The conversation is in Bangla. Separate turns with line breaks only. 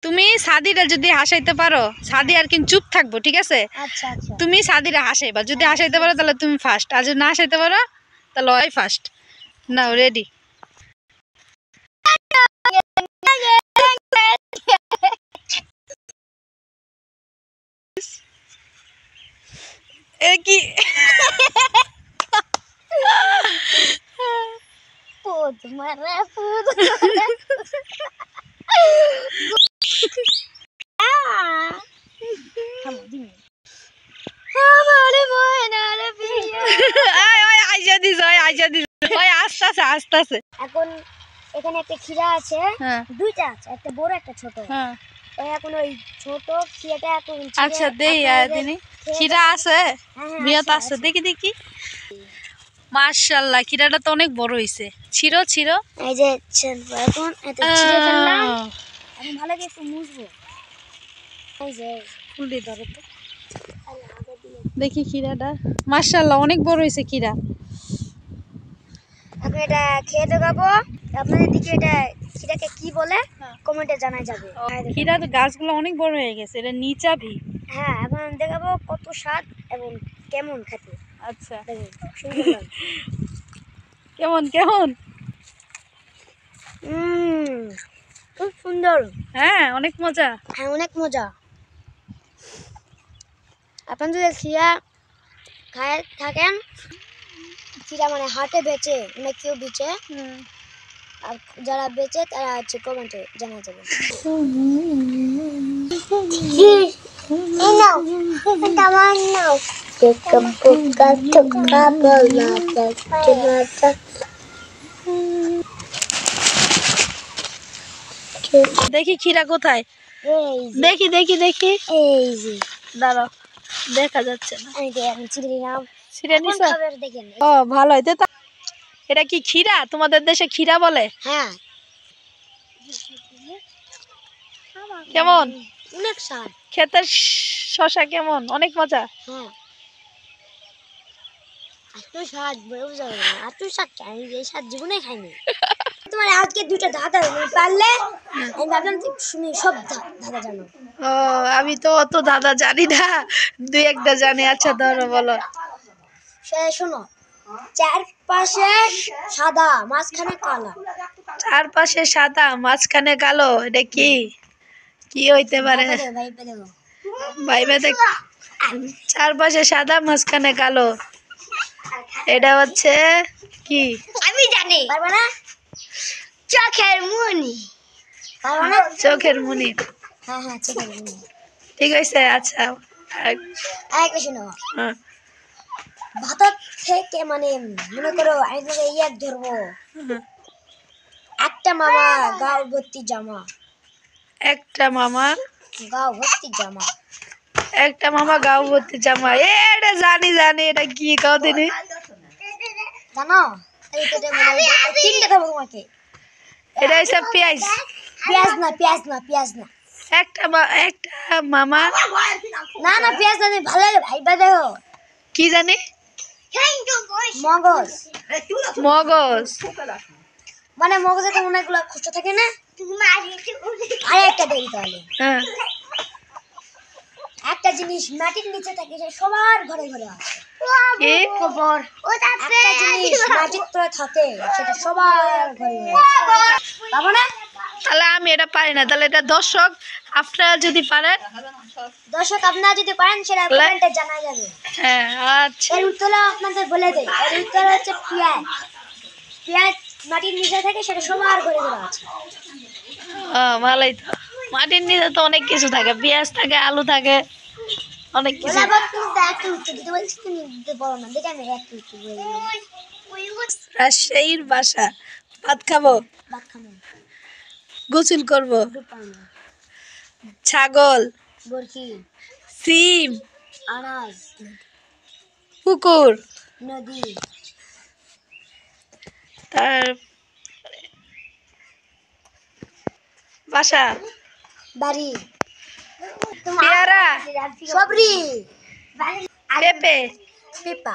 তুমি সাদিরা যদি হাসাইতে পারো, সাদি আর কিন্তু চুপ থাকবো, ঠিক আছে?
আচ্ছা আচ্ছা।
তুমি সাদিরা হাসাইবা, যদি হাসাইতে পারো তাহলে তুমি ফার্স্ট, আর যদি না হাসাইতে পারো তাহলে ওই ফার্স্ট। নাও রেডি। এ কি
পুত মারে পুত। আমারে ময়নারে বিয়া।
আয় ওই আইজা দিস, ওই আইজা দিস, ওই আস্তে আস্তে।
এখন এখানে একটা খিরা আছে,
হ্যাঁ
দুইটা আছে, একটা বড় একটা ছোট।
হ্যাঁ
এখন ওই ছোট খিরাটা এখন
আচ্ছা দেই দিনি খিরা আছে, বিয়াত আছে, দেখি দেখি। মাশাআল্লাহ, খিরাটা তো অনেক বড় হইছে। ছিড়ো ছিড়ো।
এই যে এখন এটা ছিঁড়ে ফেললাম। আমি ভালো করে একটু মুছবো। এই যে
ফুলটি ধরো তো দেখি খিরাটা। মাশাআল্লাহ অনেক বড় হইছে খিরা।
আপনি এটা খেয়ে দেখাবো। আপনাদের দিকে এটা খিরাকে কি বলে কমেন্টে জানাই যাবে।
খিরার গাছগুলো অনেক বড় হয়ে গেছে, এটা নিচাভি।
হ্যাঁ, এখন দেখাবো কত স্বাদ এবং কেমন খেতে।
আচ্ছা
সুন্দর।
কেমন কেমন?
খুব সুন্দর।
হ্যাঁ অনেক মজা।
হ্যাঁ অনেক মজা। আপনার যদি খিরা খায় থাকেন, খিরা মানে হাটে বেচে, অনেক কেউ বেচে, আর যারা বেচে তারা হচ্ছে কমেন্টে জানা যাবে।
দেখি খিরা কোথায়, দেখি দেখি দেখি।
এই যে
দাঁড়াও, দেখা যাচ্ছে না।
আমি এখন ছিঁড়ে নিলাম।
ছিঁড়ে নিছো?
দেখেন।
ও ভালো হইতে। এটা কি খিরা? তোমাদের দেশে খিরা বলে?
হ্যাঁ
কেমন
অনেক স্বাদ।
খেতে? শশা কেমন? অনেক মজা।
হ্যাঁ এত স্বাদ বলে যাবে না। এত স্বাদ আমি এই স্বাদ জীবনে খাইনি। তোমার আজকে দুটো ধাঁধা পারলে আমি ভাবলাম শুনি সব ধাঁধা জানো।
ও আমি তো অত দাদা জানি না, দুই একটা জানি। আচ্ছা ধরো বলো।
শোনো, চারপাশে সাদা মাঝখানে কালো।
চারপাশে সাদা মাঝখানে কালো, এটা কি কি হইতে পারে? ভাইবা দেখ। চারপাশে সাদা মাঝখানে কালো, এটা হচ্ছে কি?
আমি জানি। পারবে না? চোখের মনি। পারবে না?
চোখের মনি।
হ্যাঁ হ্যাঁ চোখের মনি।
ঠিক আছে। আচ্ছা
আরেকটা শোনো। ভাত থেকে মানে মনে করো আমি তোমাকে ইয়াদ ধরবো। একটা মামা গাও ভর্তি জামা।
একটা মামা
গাও ভর্তি জামা।
একটা মামা গাও ভর্তি জামা। এটা জানি জানি, এটা কি কাও দিনি
জানো? এই তো তিনটা দেবো তোমাকে।
এটা হচ্ছে পেঁয়াজ।
পেঁয়াজ না পেঁয়াজ না পেঁয়াজ না।
একটা মামা।
না না পেঁয়াজ না, ভালো লাগে ভাইবা দেখো।
কি জানি?
মগজ।
মগজ।
মানে মগজে তো অনেকগুলো খোসা থাকে না। আর একটা দেই তাহলে।
হ্যাঁ
একটা জিনিস মাটির নিচে থাকে, সেটা সবার ঘরে ঘরে আছে।
কি
খবর? একটা জিনিস মাটির তলায় থাকে, সেটা সবার ঘরে ঘরে আছে। পাবো না?
তাহলে আমি এটা পারি না, তাহলে এটা দর্শক আপনারা যদি পারেন।
দর্শক আপনারা যদি পারেন সেটা কমেন্টে জানা যাবে।
হ্যাঁ আচ্ছা।
এর উত্তর আপনাদের বলে দেই। এর উত্তর হচ্ছে পেঁয়াজ। পেঁয়াজ মাটির নিচে থাকে, সেটা সবার ঘরে ঘরে আছে।
ভালোই তো। মাটির নিচে তো অনেক কিছু থাকে, পেঁয়াজ থাকে, আলু থাকে, অনেক কিছু। রাজশাহীর বাসা, ভাত খাবো, গোসল করব, ছাগল, সিম,
আনাজ,
পুকুর,
নদী,
তার বাসা,
বাড়ি,
পেয়ারা,
সবরি,
পেঁপে,
পেঁপা।